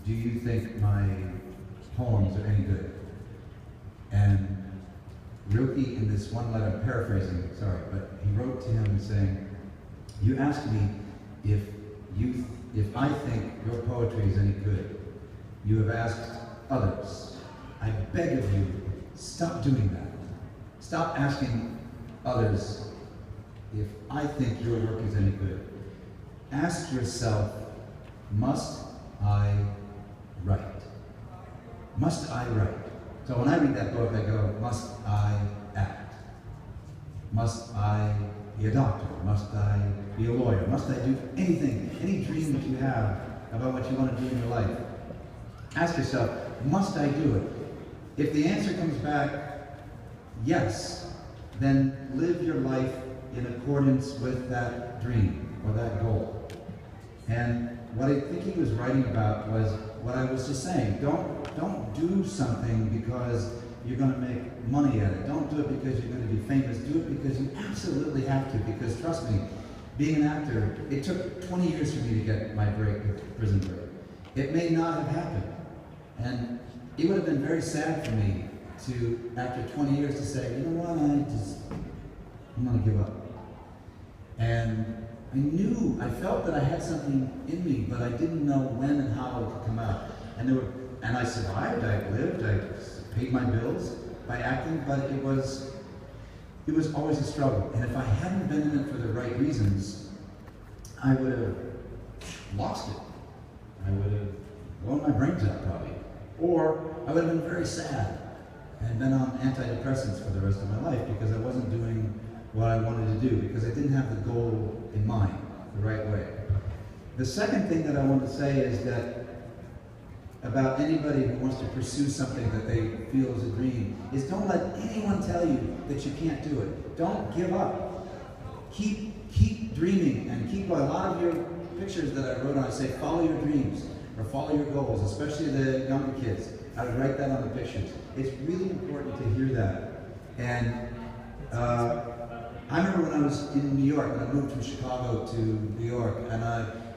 do you think my poems are any good? And Rilke, in this one letter, I'm paraphrasing, sorry, but he wrote to him saying, you asked me if I think your poetry is any good. You have asked others. I beg of you, stop doing that. Stop asking others if I think your work is any good. Ask yourself, must I write? Must I write? So when I read that book, I go, must I act? Must I be a doctor? Must I be a lawyer? Must I do anything, any dream that you have about what you want to do in your life? Ask yourself, must I do it? If the answer comes back, yes, then live your life in accordance with that dream or that goal. And what I think he was writing about was what I was just saying. Don't do something because you're going to make money at it. Don't do it because you're going to be famous. Do it because you absolutely have to. Because trust me, being an actor, it took 20 years for me to get my break with Prison Break. It may not have happened. And it would have been very sad for me to, after 20 years, to say, you know what, I'm going to give up. And I felt that I had something in me, but I didn't know when and how it would come out. And I survived, I lived, I paid my bills by acting, but it was always a struggle. And if I hadn't been in it for the right reasons, I would have lost it. I would have blown my brains out probably. Or I would have been very sad and been on antidepressants for the rest of my life because I wasn't doing what I wanted to do, because I didn't have the goal in mind the right way. The second thing that I want to say is that about anybody who wants to pursue something that they feel is a dream is don't let anyone tell you that you can't do it. Don't give up. Keep dreaming, and keep a lot of your pictures that I wrote on, I say follow your dreams or follow your goals, especially the younger kids. I would write that on the pictures. It's really important to hear that. And I remember when I was in New York, when I moved from Chicago to New York, and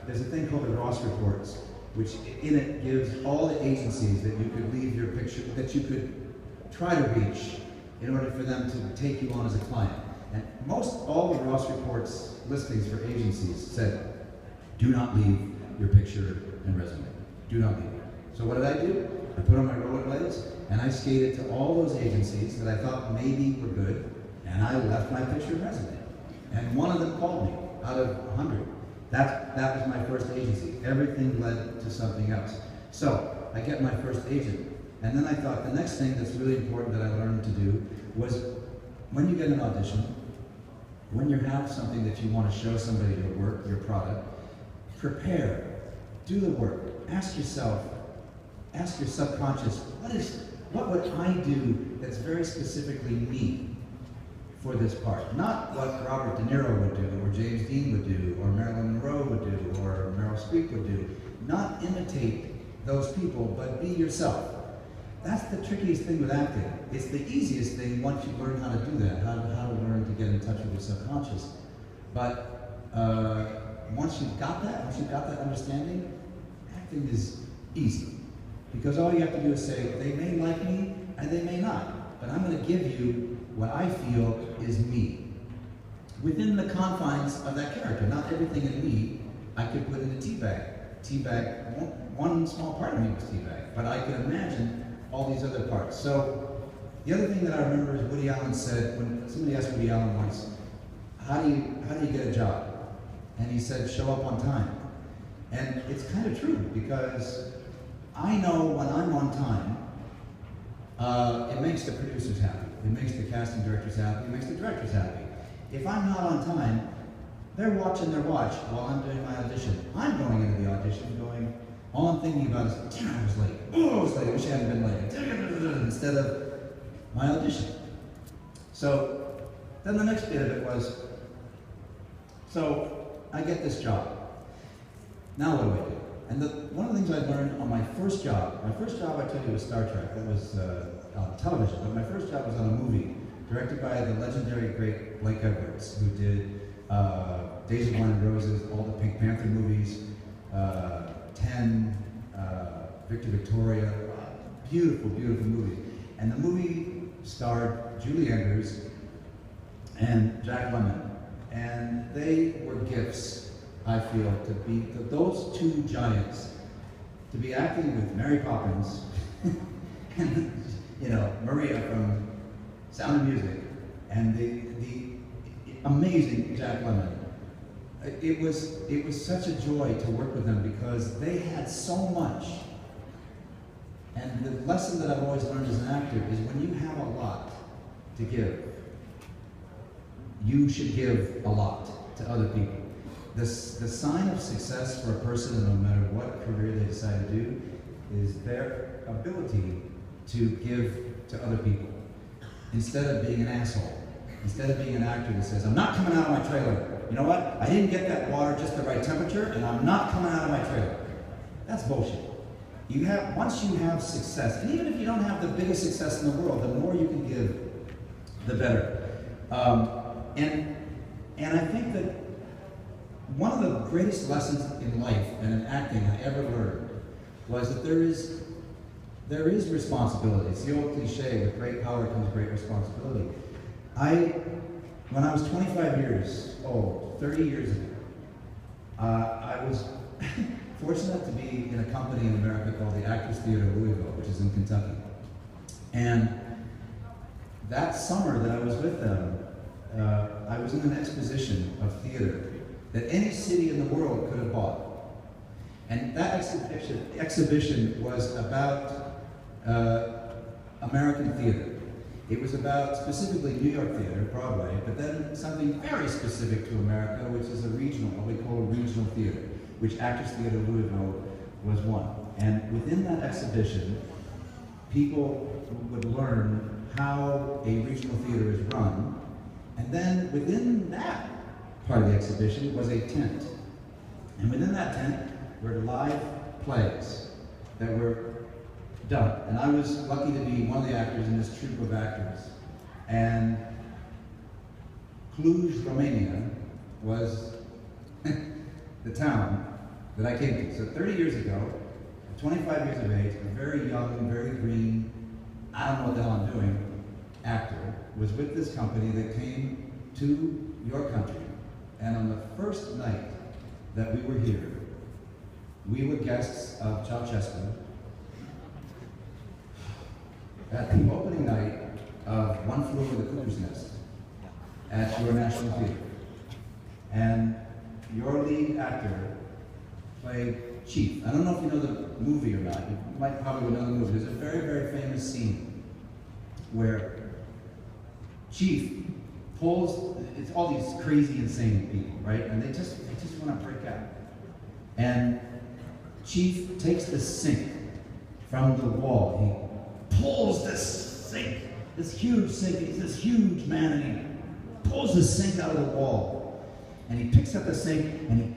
there's a thing called the Ross Reports, which in it gives all the agencies that you could leave your picture, that you could try to reach in order for them to take you on as a client. And all the Ross Reports listings for agencies said, do not leave your picture and resume. Do not leave it. So what did I do? I put on my rollerblades and I skated to all those agencies that I thought maybe were good, and I left my picture and resume. And one of them called me out of 100. That was my first agency. Everything led to something else. So I get my first agent. And then I thought the next thing that's really important that I learned to do was when you get an audition, when you have something that you want to show somebody your work, your product, prepare, do the work. Ask yourself, ask your subconscious, what would I do that's very specifically me for this part? Not what Robert De Niro would do, or James Dean would do, or Marilyn Monroe would do, or Meryl Streep would do. Not imitate those people, but be yourself. That's the trickiest thing with acting. It's the easiest thing once you learn how to do that, how to learn to get in touch with your subconscious. But once you've got that understanding, acting is easy. Because all you have to do is say, they may like me, and they may not, but I'm going to give you what I feel is me. Within the confines of that character. Not everything in me I could put in a tea bag. Tea bag, one small part of me was tea bag, but I could imagine all these other parts. So the other thing that I remember is Woody Allen said, when somebody asked Woody Allen once, how do you get a job? And he said, show up on time. And it's kind of true, because I know when I'm on time, it makes the producers happy. It makes the casting directors happy. It makes the directors happy. If I'm not on time, they're watching their watch while I'm doing my audition. I'm going into the audition going, all I'm thinking about is, damn, I was late. Oh, I was late. I wish I hadn't been late. Instead of my audition. So then the next bit of it was, so I get this job. Now what do I do? And one of the things I learned on my first job I tell you was Star Trek. That was on television, but my first job was on a movie directed by the legendary great Blake Edwards, who did Days of Wine and Roses, all the Pink Panther movies, 10, Victor Victoria, beautiful, beautiful movie. And the movie starred Julie Andrews and Jack Lemmon. And they were gifts, I feel, those two giants, to be acting with Mary Poppins and, you know, Maria from Sound of Music, and the amazing Jack Lemmon. It was such a joy to work with them because they had so much. And the lesson that I've always learned as an actor is when you have a lot to give, you should give a lot to other people. The sign of success for a person, no matter what career they decide to do, is their ability to give to other people. Instead of being an asshole, instead of being an actor that says, I'm not coming out of my trailer. You know what? I didn't get that water just the right temperature, and I'm not coming out of my trailer. That's bullshit. Once you have success, and even if you don't have the biggest success in the world, the more you can give, the better. And I think that one of the greatest lessons in life and in acting I ever learned was that there is responsibility. It's the old cliche, with great power comes great responsibility. When I was 25 years old, 30 years ago, I was fortunate to be in a company in America called the Actors Theater of Louisville, which is in Kentucky. And that summer that I was with them, I was in an exposition of theater that any city in the world could have bought. And that exhibition was about American theater. It was about specifically New York theater, Broadway, but then something very specific to America, which is a regional, what we call a regional theater, which Actors Theater of Louisville was one. And within that exhibition, people would learn how a regional theater is run. And then within that part of the exhibition was a tent. And within that tent were live plays that were done. And I was lucky to be one of the actors in this troupe of actors. And Cluj, Romania was the town that I came to. So 30 years ago, 25 years of age, a very young, very green, I don't know what the hell I'm doing, actor, was with this company that came to your country. And on the first night that we were here, we were guests of Ceausescu at the opening night of One Flew Over the Cuckoo's Nest at your National Theater. And your lead actor played Chief. I don't know if you know the movie or not. You might probably know the movie. There's a very, very famous scene where Chief pulls, it's all these crazy, insane people, right? And they just want to break out. And Chief takes the sink from the wall. He pulls this sink, this huge sink. He's this huge man, and he pulls the sink out of the wall. And he picks up the sink and he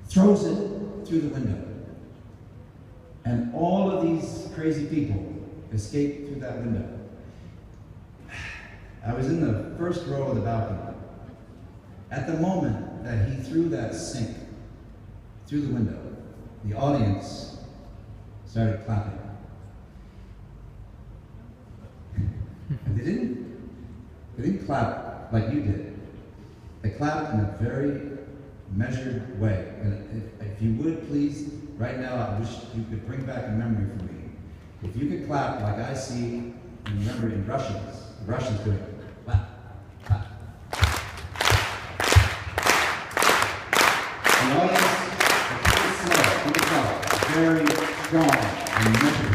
throws it through the window. And all of these crazy people escape through that window. I was in the first row of the balcony. At the moment that he threw that sink through the window, the audience started clapping. And they didn't clap like you did. They clapped in a very measured way. And if you would, please, right now, I wish you could bring back a memory for me. If you could clap like I see and remember in Russians, the Russians do it. Clap, clap. The audience, keep it slow, very strong and measured.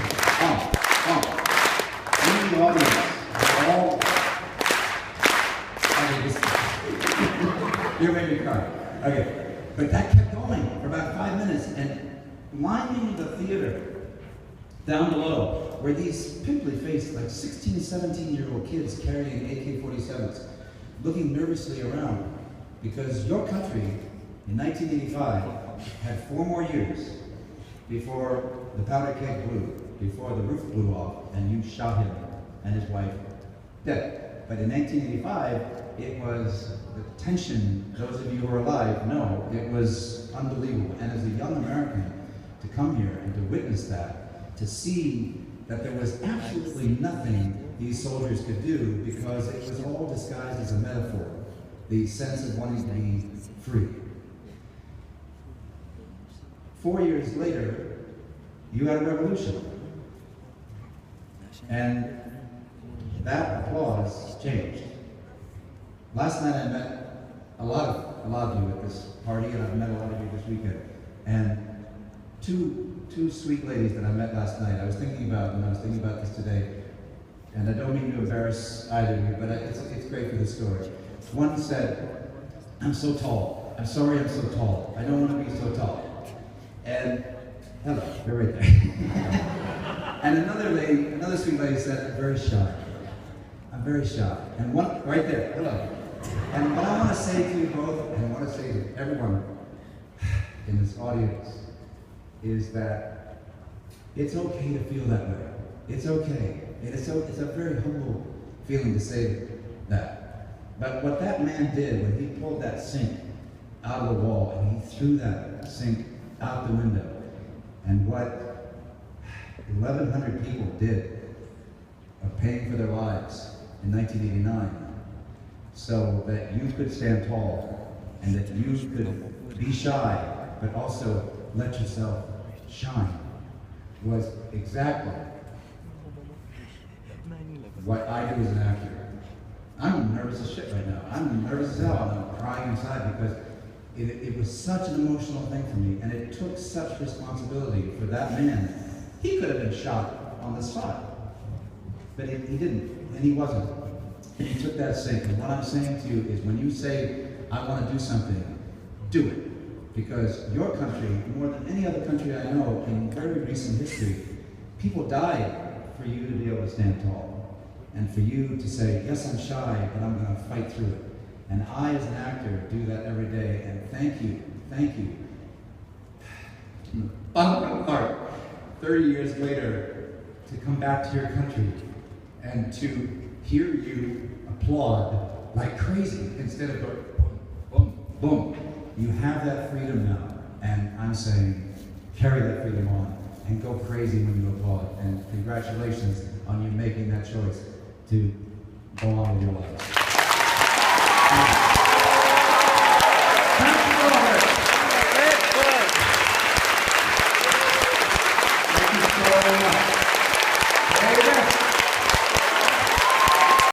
In the audience, all, you're making me cry. Okay, but that kept going for about 5 minutes, and lining the theater down below were these pimply-faced, like 16, 17-year-old kids carrying AK-47s, looking nervously around, because your country, in 1985, had 4 more years before the powder keg blew, before the roof blew off, and you shot him and his wife dead. But in 1985, it was the tension, those of you who are alive know, it was unbelievable. And as a young American, to come here and to witness that, to see that there was absolutely nothing these soldiers could do because it was all disguised as a metaphor, the sense of wanting to be free. 4 years later, you had a revolution. And that applause changed. Last night I met a lot of you at this party, and I've met a lot of you this weekend. And two sweet ladies that I met last night, I was thinking about this today, and I don't mean to embarrass either of you, but it's great for the story. One said, "I'm so tall. I'm sorry I'm so tall. I don't want to be so tall." And, hello, you're right there. And another sweet lady said, "I'm very shy. I'm very shy." And one, right there, hello. And what I want to say to you both, and I want to say to everyone in this audience, is that it's okay to feel that way. It's okay. It's a very humble feeling to say that. But what that man did when he pulled that sink out of the wall and he threw that sink out the window, and what 1,100 people did of paying for their lives in 1989 so that you could stand tall and that you could be shy but also let yourself shine, was exactly what I do as an actor. I'm nervous as shit right now. I'm nervous as hell. I'm crying inside because it was such an emotional thing for me, and it took such responsibility for that man. He could have been shot on the spot, but he didn't, and he wasn't. He took that sink, and what I'm saying to you is when you say, "I want to do something," do it. Because your country, more than any other country I know in very recent history, people died for you to be able to stand tall. And for you to say, "Yes, I'm shy, but I'm going to fight through it." And I, as an actor, do that every day. And thank you. From the bottom of my heart, 30 years later, to come back to your country and to hear you applaud like crazy instead of going boom, boom, boom. You have that freedom now. And I'm saying, carry that freedom on and go crazy when you applaud. And congratulations on you making that choice to go on with your life.